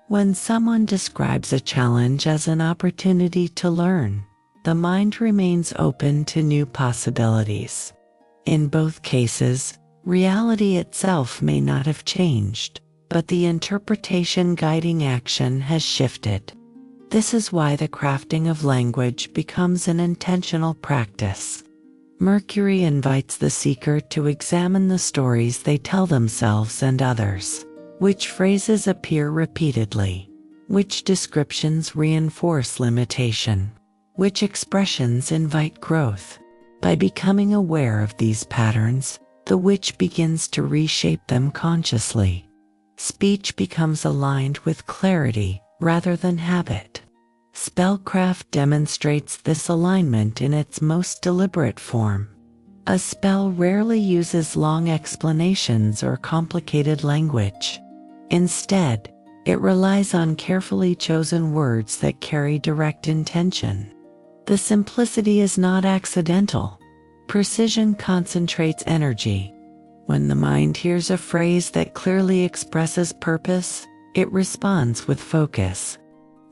When someone describes a challenge as an opportunity to learn, the mind remains open to new possibilities. In both cases, reality itself may not have changed, but the interpretation guiding action has shifted. This is why the crafting of language becomes an intentional practice. Mercury invites the seeker to examine the stories they tell themselves and others. Which phrases appear repeatedly? Which descriptions reinforce limitation? Which expressions invite growth? By becoming aware of these patterns, the witch begins to reshape them consciously. Speech becomes aligned with clarity rather than habit. Spellcraft demonstrates this alignment in its most deliberate form. A spell rarely uses long explanations or complicated language. Instead, it relies on carefully chosen words that carry direct intention. The simplicity is not accidental. Precision concentrates energy. When the mind hears a phrase that clearly expresses purpose, it responds with focus.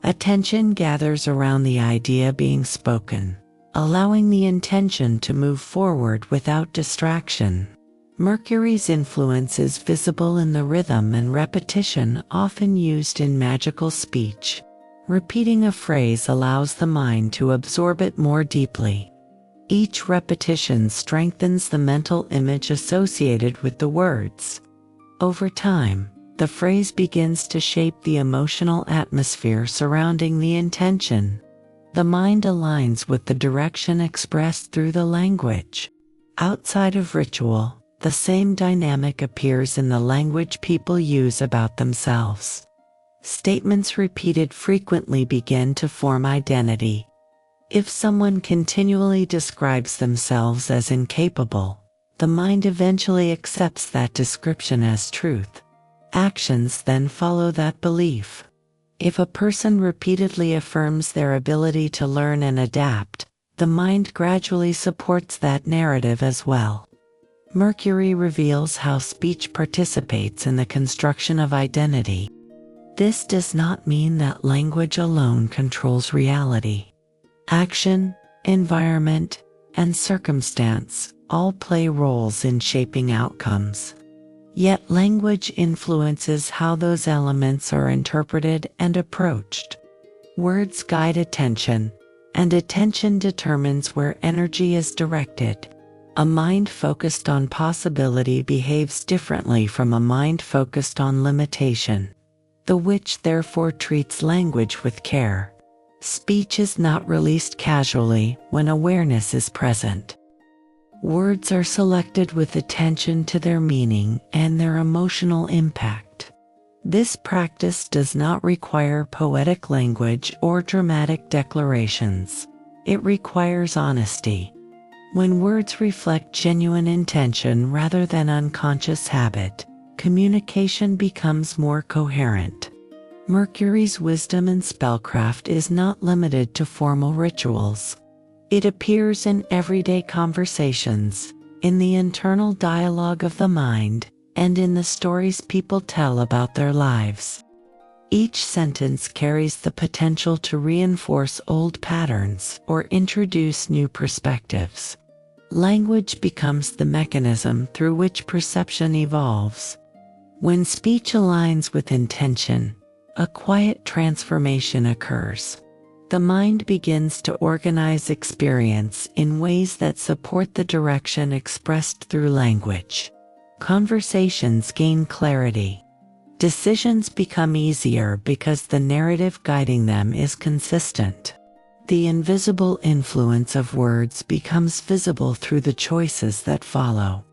Attention gathers around the idea being spoken, allowing the intention to move forward without distraction. Mercury's influence is visible in the rhythm and repetition often used in magical speech. Repeating a phrase allows the mind to absorb it more deeply. Each repetition strengthens the mental image associated with the words. Over time, the phrase begins to shape the emotional atmosphere surrounding the intention. The mind aligns with the direction expressed through the language. Outside of ritual, the same dynamic appears in the language people use about themselves. Statements repeated frequently begin to form identity. If someone continually describes themselves as incapable, the mind eventually accepts that description as truth. Actions then follow that belief. If a person repeatedly affirms their ability to learn and adapt, the mind gradually supports that narrative as well. Mercury reveals how speech participates in the construction of identity. This does not mean that language alone controls reality. Action, environment, and circumstance all play roles in shaping outcomes. Yet language influences how those elements are interpreted and approached. Words guide attention, and attention determines where energy is directed. A mind focused on possibility behaves differently from a mind focused on limitation. The witch therefore treats language with care. Speech is not released casually when awareness is present. Words are selected with attention to their meaning and their emotional impact. This practice does not require poetic language or dramatic declarations. It requires honesty. When words reflect genuine intention rather than unconscious habit, communication becomes more coherent. Mercury's wisdom in spellcraft is not limited to formal rituals. It appears in everyday conversations, in the internal dialogue of the mind, and in the stories people tell about their lives. Each sentence carries the potential to reinforce old patterns or introduce new perspectives. Language becomes the mechanism through which perception evolves. When speech aligns with intention, a quiet transformation occurs. The mind begins to organize experience in ways that support the direction expressed through language. Conversations gain clarity. Decisions become easier because the narrative guiding them is consistent. The invisible influence of words becomes visible through the choices that follow.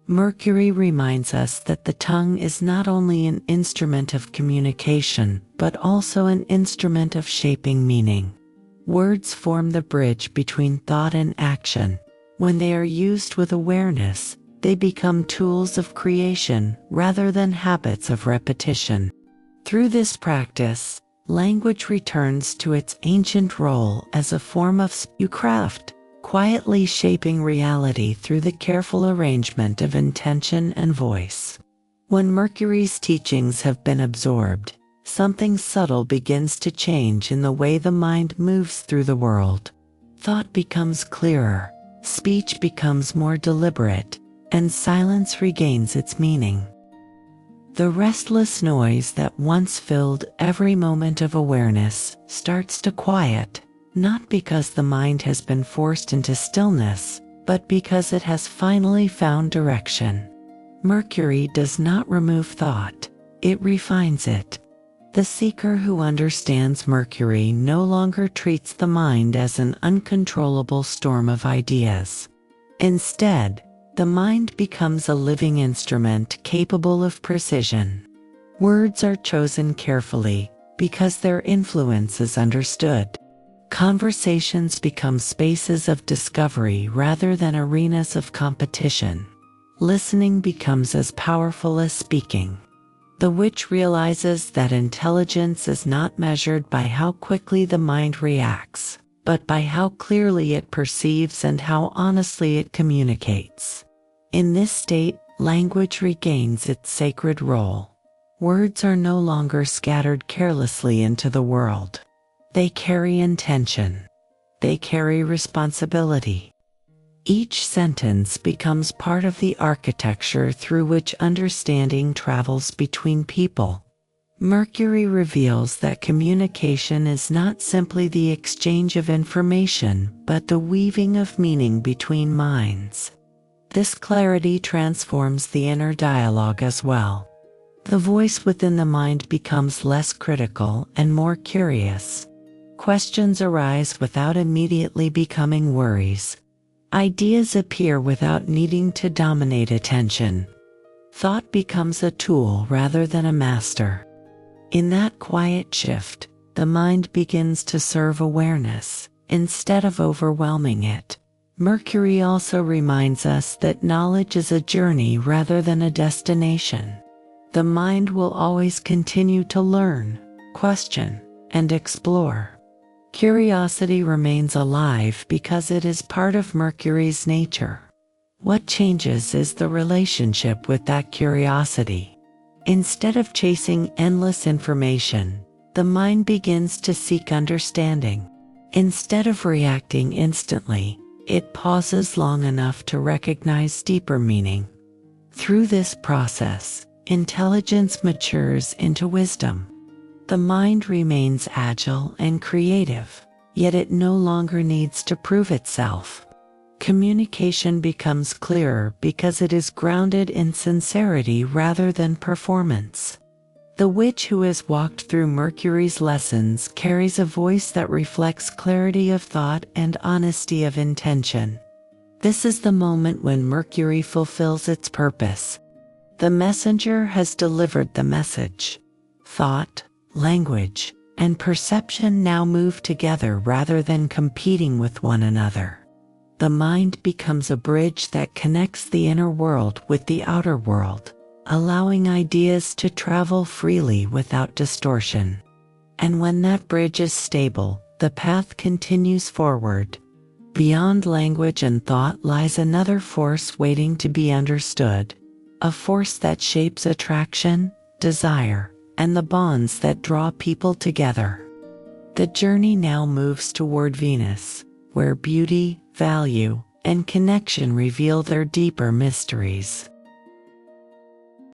Mercury reminds us that the tongue is not only an instrument of communication, but also an instrument of shaping meaning. Words form the bridge between thought and action. When they are used with awareness, they become tools of creation rather than habits of repetition. Through this practice, language returns to its ancient role as a form of craft, quietly shaping reality through the careful arrangement of intention and voice. When Mercury's teachings have been absorbed, something subtle begins to change in the way the mind moves through the world. Thought becomes clearer, speech becomes more deliberate, and silence regains its meaning. The restless noise that once filled every moment of awareness starts to quiet, not because the mind has been forced into stillness, but because it has finally found direction. Mercury does not remove thought, it refines it. The seeker who understands Mercury no longer treats the mind as an uncontrollable storm of ideas. Instead, the mind becomes a living instrument capable of precision. Words are chosen carefully because their influence is understood. Conversations become spaces of discovery rather than arenas of competition. Listening becomes as powerful as speaking. The witch realizes that intelligence is not measured by how quickly the mind reacts, but by how clearly it perceives and how honestly it communicates. In this state, language regains its sacred role. Words are no longer scattered carelessly into the world. They carry intention. They carry responsibility. Each sentence becomes part of the architecture through which understanding travels between people. Mercury reveals that communication is not simply the exchange of information, but the weaving of meaning between minds. This clarity transforms the inner dialogue as well. The voice within the mind becomes less critical and more curious. Questions arise without immediately becoming worries. Ideas appear without needing to dominate attention. Thought becomes a tool rather than a master. In that quiet shift, the mind begins to serve awareness instead of overwhelming it. Mercury also reminds us that knowledge is a journey rather than a destination. The mind will always continue to learn, question, and explore. Curiosity remains alive because it is part of Mercury's nature. What changes is the relationship with that curiosity. Instead of chasing endless information, the mind begins to seek understanding. Instead of reacting instantly, it pauses long enough to recognize deeper meaning. Through this process, intelligence matures into wisdom. The mind remains agile and creative, yet it no longer needs to prove itself. Communication becomes clearer because it is grounded in sincerity rather than performance. The witch who has walked through Mercury's lessons carries a voice that reflects clarity of thought and honesty of intention. This is the moment when Mercury fulfills its purpose. The messenger has delivered the message. Thought, language, and perception now move together rather than competing with one another. The mind becomes a bridge that connects the inner world with the outer world, allowing ideas to travel freely without distortion. And when that bridge is stable, the path continues forward. Beyond language and thought lies another force waiting to be understood, a force that shapes attraction, desire, and the bonds that draw people together. The journey now moves toward Venus, where beauty, value, and connection reveal their deeper mysteries.